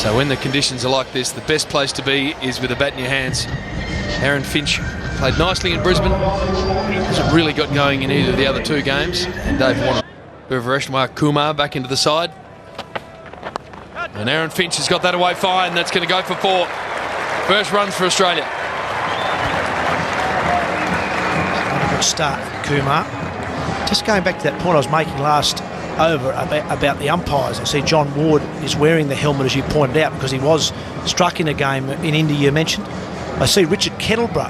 So when the conditions are like this, the best place to be is with a bat in your hands. Aaron Finch played nicely in Brisbane. Hasn't really got going in either of the other two games. And Dave Warner, Vivareshwar Kumar back into the side. And Aaron Finch has got that away fine. That's going to go for 4. First runs for Australia. Good start, Kumar. Just going back to that point I was making last over about the umpires. I see John Ward is wearing the helmet, as you pointed out, because he was struck in a game in India you mentioned. I see Richard Kettleborough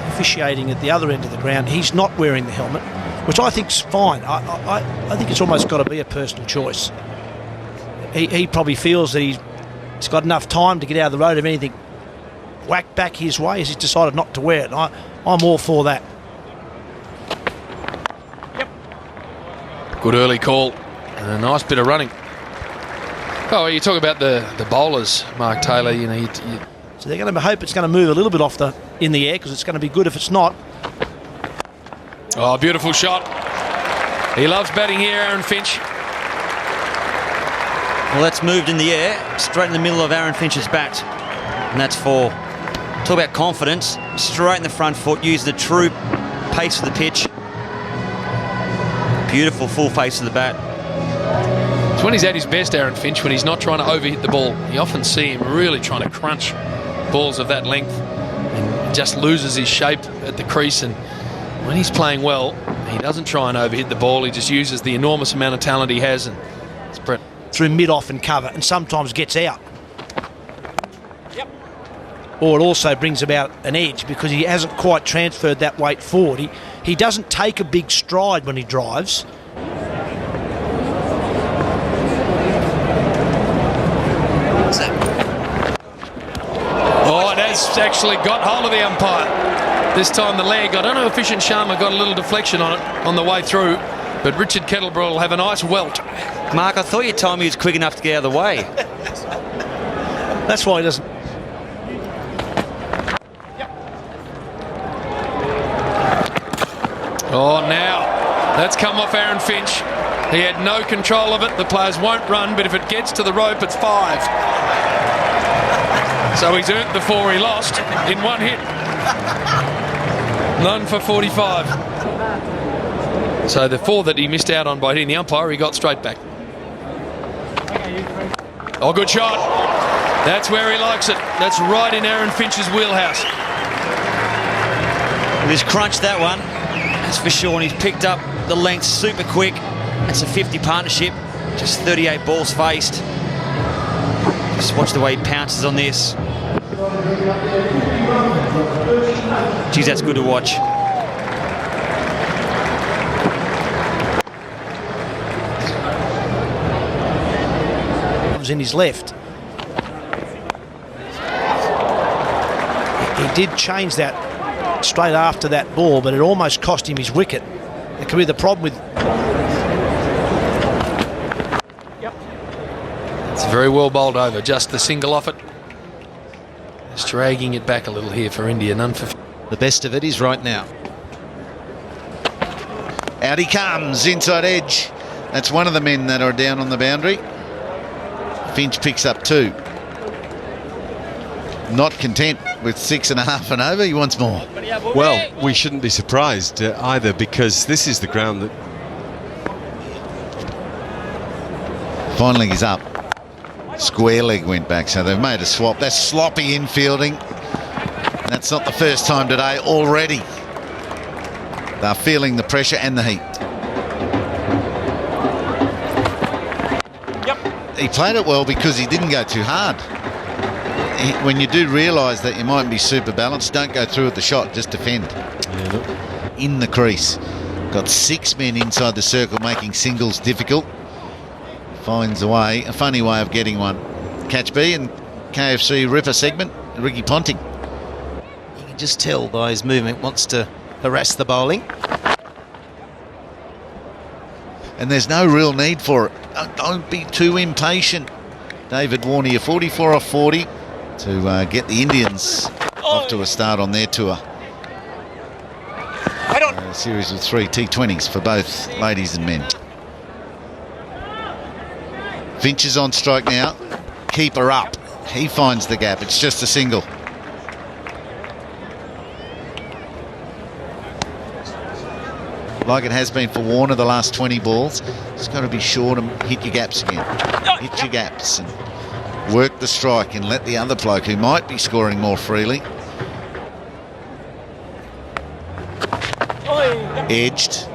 officiating at the other end of the ground. He's not wearing the helmet, which I think's fine. I think it's almost got to be a personal choice. He probably feels that he's got enough time to get out of the road if anything whacked back his way, as he's decided not to wear it. And I'm all for that. Good early call. And a nice bit of running. Oh, you talk about the bowlers, Mark Taylor. You know, so they're going to hope it's going to move a little bit in the air, because it's going to be good if it's not. Oh, beautiful shot. He loves batting here, Aaron Finch. Well, that's moved in the air, straight in the middle of Aaron Finch's bat. And that's 4. Talk about confidence. Straight in the front foot, use the true pace of the pitch. Beautiful full face of the bat. It's when he's at his best, Aaron Finch, when he's not trying to overhit the ball. You often see him really trying to crunch balls of that length and just loses his shape at the crease. And when he's playing well, he doesn't try and overhit the ball. He just uses the enormous amount of talent he has and spread through mid-off and cover, and sometimes gets out. Or it also brings about an edge, because he hasn't quite transferred that weight forward. He doesn't take a big stride when he drives. Oh, it has actually got hold of the umpire. This time the leg, I don't know if Ishan Sharma got a little deflection on it on the way through, but Richard Kettleborough will have a nice welt. Mark, I thought you told me he was quick enough to get out of the way. That's why he doesn't. Oh, now that's come off Aaron Finch. He had no control of it. The players won't run, but if it gets to the rope, it's 5. So he's earned the 4 he lost in one hit. None for 45. So the 4 that he missed out on by hitting the umpire, he got straight back. Oh, good shot. That's where he likes it. That's right in Aaron Finch's wheelhouse. He's crunched that one. That's for sure, and he's picked up the length super quick. It's a 50 partnership, just 38 balls faced. Just watch the way he pounces on this. Geez, that's good to watch. Was in his left. He did change that straight after that ball, but it almost cost him his wicket. It could be the problem with... It's very well bowled over, just the single off it. Just dragging it back a little here for India, none for... The best of it is right now. Out he comes, inside edge. That's one of the men that are down on the boundary. Finch picks up 2. Not content with 6.5 and over, he wants more. Well, we shouldn't be surprised either, because this is the ground that... Finally he's up. Square leg went back, so they've made a swap. That's sloppy infielding. That's not the first time today already. They're feeling the pressure and the heat. He played it well because he didn't go too hard. When you do realise that you might be super balanced, don't go through with the shot, just defend. In the crease. Got 6 men inside the circle, making singles difficult. Finds a way, a funny way of getting one. Catch B and KFC Ripper segment, Ricky Ponting. You can just tell by his movement, wants to harass the bowling. And there's no real need for it. Don't be too impatient. David Warner, 44 off 40 to get the Indians off to a start on their tour. A series of 3 T20s for both ladies and men. Finch is on strike now. Keeper up. He finds the gap. It's just a single. Like it has been for Warner the last 20 balls. It's got to be sure to hit your gaps again. Hit your gaps and work the strike and let the other bloke who might be scoring more freely. Edged.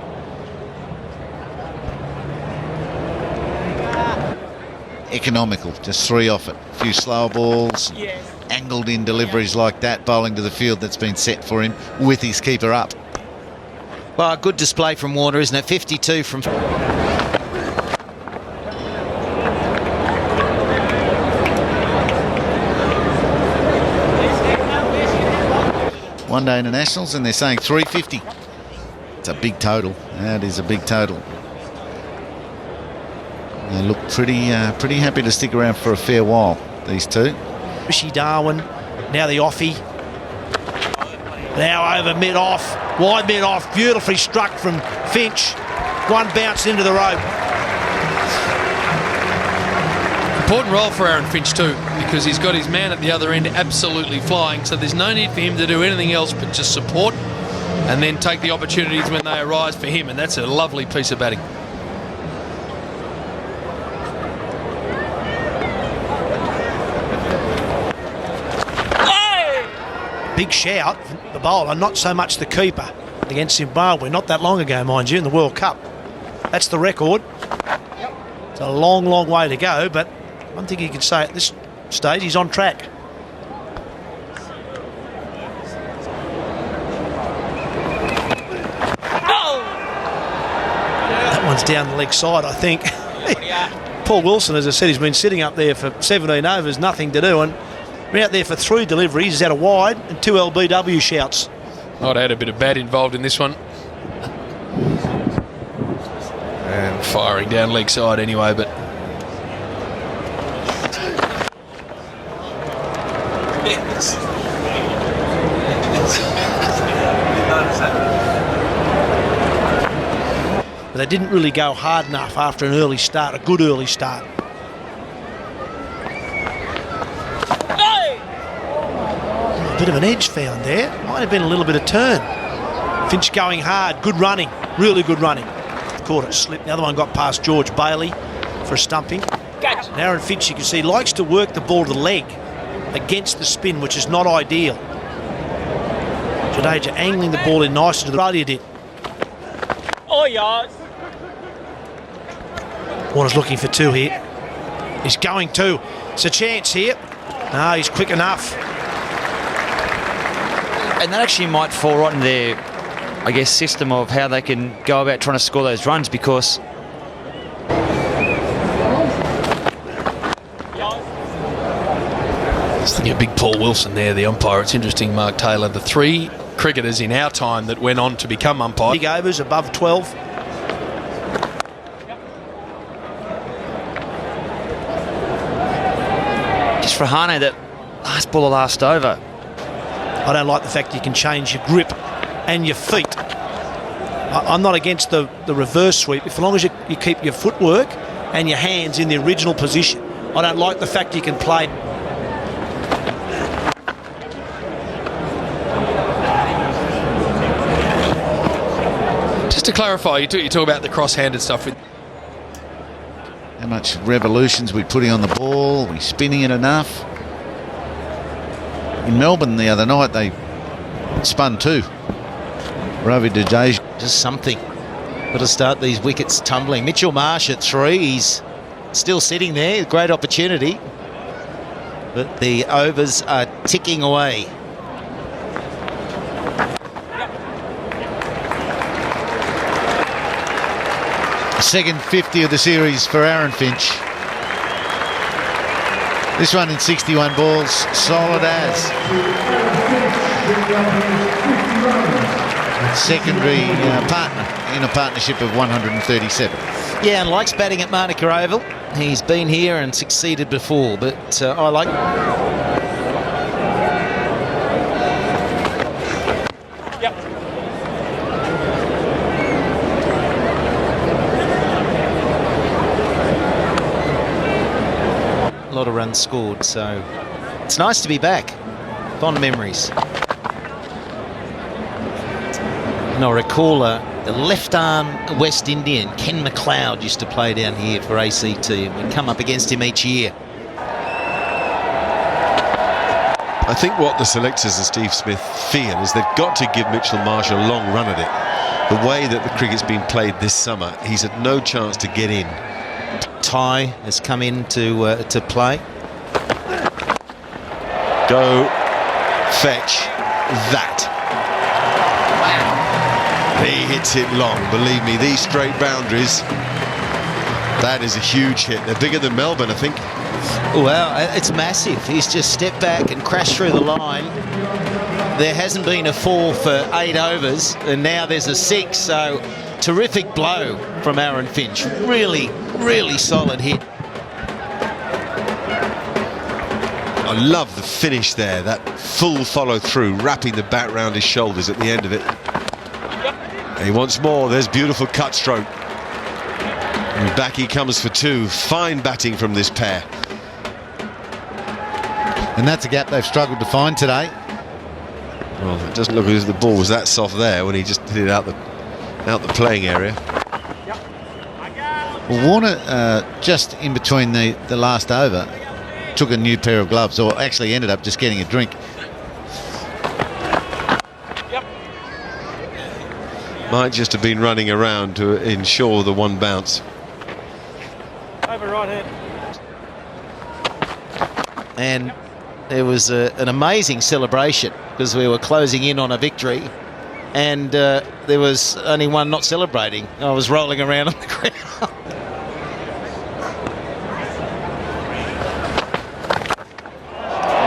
Economical, just 3 off it. A few slower balls, angled in deliveries like that, bowling to the field that's been set for him with his keeper up. Well, a good display from Warner, isn't it? 52 from... One-day internationals, and they're saying 350. It's a big total. That is a big total. They look pretty happy to stick around for a fair while, these two. Rishi Darwin, now the offie. Now over mid-off, wide mid-off, beautifully struck from Finch. One bounce into the rope. Important role for Aaron Finch too, because he's got his man at the other end absolutely flying, so there's no need for him to do anything else but just support and then take the opportunities when they arise for him, and that's a lovely piece of batting. Big shout, the bowler, not so much the keeper against Zimbabwe, not that long ago, mind you, in the World Cup. That's the record. It's a long, long way to go, but one thing you can say at this stage, he's on track. That one's down the leg side, I think. Paul Wilson, as I said, he's been sitting up there for 17 overs, nothing to do, and we're out there for 3 deliveries. He's had a wide and 2 LBW shouts. I'd had a bit of bat involved in this one. And firing down leg side anyway, but... But they didn't really go hard enough after an early start, a good early start. A bit of an edge found there. Might have been a little bit of turn. Finch going hard, good running, really good running. Caught it slip. The other one got past George Bailey for a stumping. And Aaron Finch, you can see, likes to work the ball to the leg against the spin, which is not ideal. Jadeja angling the ball in nicely to the Australia did. Oh, yeah. Warner's looking for 2 here. He's going 2. It's a chance here. No, he's quick enough. And that actually might fall right in their, I guess, system of how they can go about trying to score those runs, because Just thinking of big Paul Wilson there, the umpire. It's interesting, Mark Taylor, the 3 cricketers in our time that went on to become umpires. Big overs, above 12. just for Hane, that last ball of last over. I don't like the fact you can change your grip and your feet. I'm not against the reverse sweep, as long as you keep your footwork and your hands in the original position. I don't like the fact you can play. Just to clarify, you talk about the cross-handed stuff. How much revolutions we putting on the ball, we spinning it enough. In Melbourne the other night, they spun 2. Ravi Jadeja. Just something. Got to start these wickets tumbling. Mitchell Marsh at 3. He's still sitting there. Great opportunity. But the overs are ticking away. Second 50 of the series for Aaron Finch. This one in 61 balls, solid as. Secondary partner in a partnership of 137. Yeah, and likes batting at Manuka Oval. He's been here and succeeded before, but I like... A lot lot of runs scored. So it's nice to be back. Fond memories. And I recall a left-arm West Indian, Ken McLeod, used to play down here for ACT. We'd come up against him each year. I think what the selectors and Steve Smith feel is they've got to give Mitchell Marsh a long run at it. The way that the cricket's been played this summer, he's had no chance to get in. Ty has come in to play. Go fetch that. He hits it long, believe me, these straight boundaries, that is a huge hit. They're bigger than Melbourne, I think. Well, it's massive. He's just stepped back and crashed through the line. There hasn't been a 4 for 8 overs, and now there's a 6, so terrific blow from Aaron Finch. Really, really solid hit. I love the finish there, that full follow through, wrapping the bat round his shoulders at the end of it. He wants more. There's beautiful cut stroke. And back he comes for 2. Fine batting from this pair. And that's a gap they've struggled to find today. Well, it doesn't look as if the ball was that soft there when he just hit it out the playing area. Well, Warner, just in between the last over, took a new pair of gloves, or actually ended up just getting a drink. Might just have been running around to ensure the one bounce. Over right hand. And there was an amazing celebration because we were closing in on a victory, and there was only one not celebrating. I was rolling around on the ground.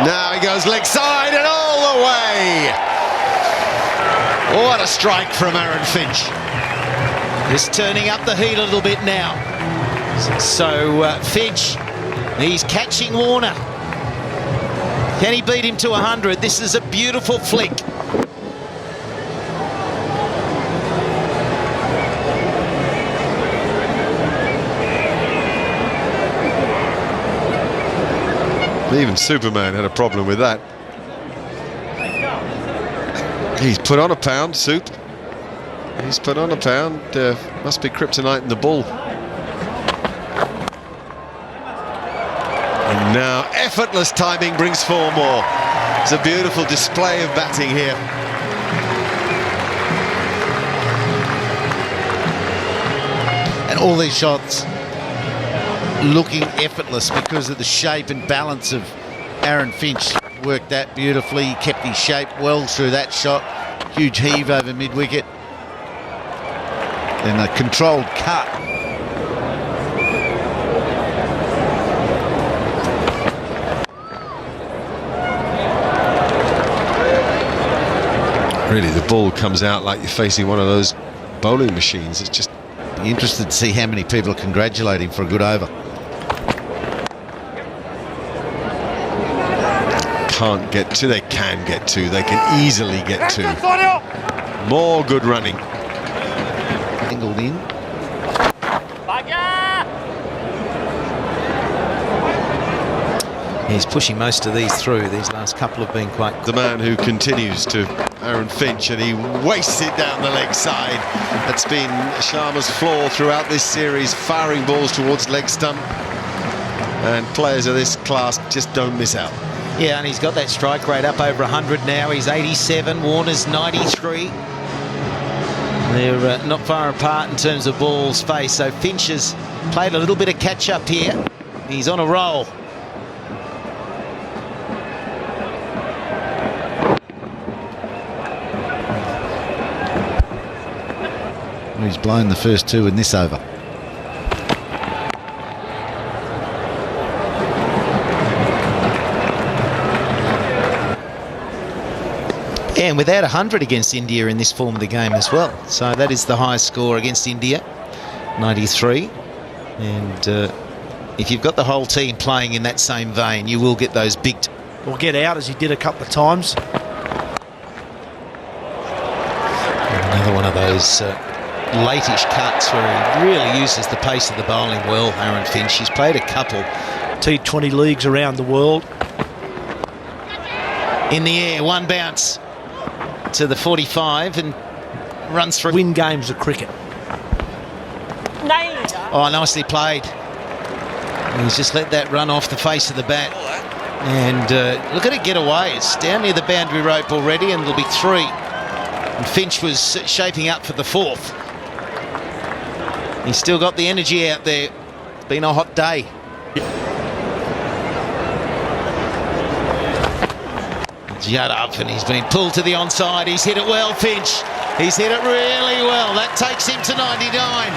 Now he goes leg side and all the way. What a strike from Aaron Finch. Just turning up the heat a little bit now. So Finch, he's catching Warner. Can he beat him to 100? This is a beautiful flick. Even Superman had a problem with that. He's put on a pound, Soup. He's put on a pound. Must be kryptonite in the ball. And now effortless timing brings 4 more. It's a beautiful display of batting here. And all these shots looking effortless because of the shape and balance of Aaron Finch. Worked that beautifully, he kept his shape well through that shot. Huge heave over mid-wicket. And a controlled cut. Really, the ball comes out like you're facing one of those bowling machines. It's just... Be interested to see how many people congratulate him for a good over. Can't get to, they can get to, they can easily get to. More good running. Angled in. He's pushing most of these through. These last couple have been quite... The man who continues to Aaron Finch, and he wastes it down the leg side. That's been Sharma's flaw throughout this series, firing balls towards leg stump. And players of this class just don't miss out. Yeah, and he's got that strike rate up over 100 now. He's 87, Warner's 93. They're not far apart in terms of balls faced. So Finch has played a little bit of catch-up here. He's on a roll. He's blown the first 2 in this over. Yeah, and without 100 against India in this form of the game as well. So that is the highest score against India, 93. And if you've got the whole team playing in that same vein, you will get those big... Or get out, as he did a couple of times. Another one of those late-ish cuts where he really uses the pace of the bowling well, Aaron Finch. He's played a couple T20 leagues around the world. In the air, one bounce to the 45 and runs through. Win games of cricket. Oh, nicely played. He's just let that run off the face of the bat. And look at it get away. It's down near the boundary rope already, and there'll be 3. And Finch was shaping up for the 4th. He's still got the energy out there. It's been a hot day. Judd up, and he's been pulled to the onside. He's hit it well, Finch. He's hit it really well. That takes him to 99.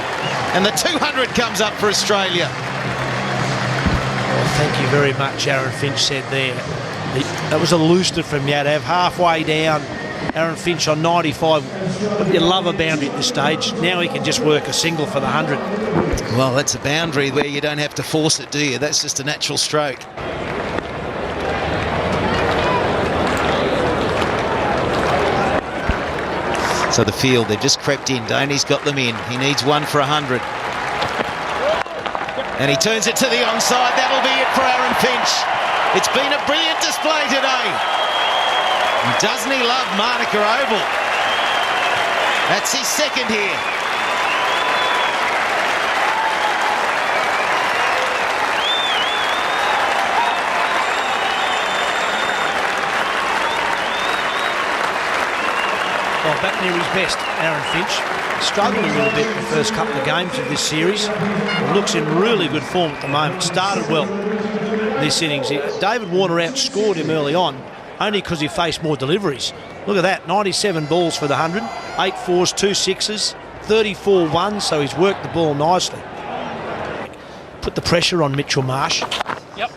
And the 200 comes up for Australia. Oh, thank you very much, Aaron Finch said there. That was a looster from Yadav, halfway down. Aaron Finch on 95. But you love a boundary at this stage. Now he can just work a single for the 100. Well, that's a boundary where you don't have to force it, do you? That's just a natural stroke. So the field, they've just crept in. Doney's got them in. He needs 1 for 100. And he turns it to the onside. That'll be it for Aaron Finch. It's been a brilliant display today. And doesn't he love Manuka Oval? That's his 2nd here. Well, back near his best, Aaron Finch. Struggled a little bit in the first couple of games of this series. Looks in really good form at the moment. Started well this innings. David Warner outscored him early on, only because he faced more deliveries. Look at that, 97 balls for the 100, 8 fours, 2 sixes, 34 ones, so he's worked the ball nicely. Put the pressure on Mitchell Marsh. Yep.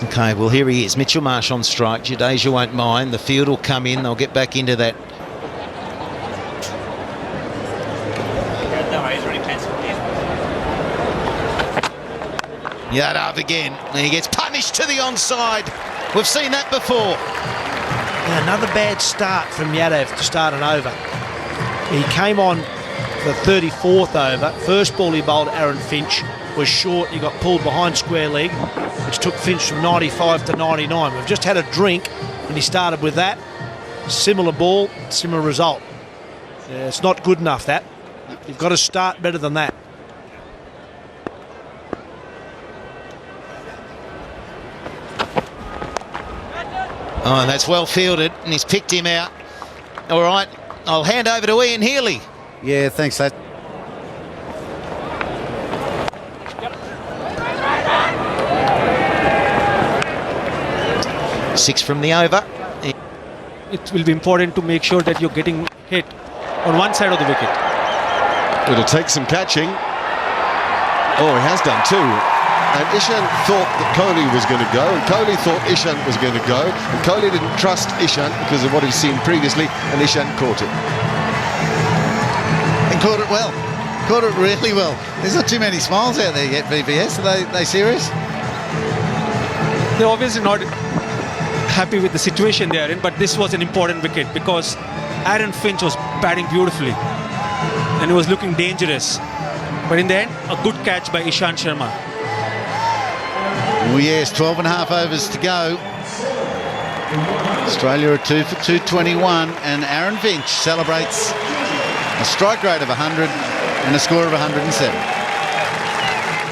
Okay, well, here he is. Mitchell Marsh on strike. Jadeja won't mind. The field will come in. They'll get back into that. Yadav again. And he gets punished to the onside. We've seen that before. And another bad start from Yadav to start an over. He came on the 34th over. First ball he bowled Aaron Finch was short. He got pulled behind square leg, which took Finch from 95 to 99. We've just had a drink and he started with that. Similar ball, similar result. It's not good enough, that. You've got to start better than that. Oh, and that's well fielded, and he's picked him out. All right, I'll hand over to Ian Healy. Yeah, thanks, lad. Six from the over. It will be important to make sure that you're getting hit on one side of the wicket. It'll take some catching. Oh, he has done too. And Ishant thought that Kohli was going to go, and Kohli thought Ishant was going to go, and Kohli didn't trust Ishant because of what he's seen previously, and Ishant caught it. And caught it well. Caught it really well. There's not too many smiles out there yet, VBS. Are they serious? They're obviously not happy with the situation they are in, but this was an important wicket because Aaron Finch was batting beautifully and he was looking dangerous. But in the end, a good catch by Ishant Sharma. Oh yes, 12 and a half overs to go. Australia are 2 for 221, and Aaron Finch celebrates a strike rate of 100 and a score of 107.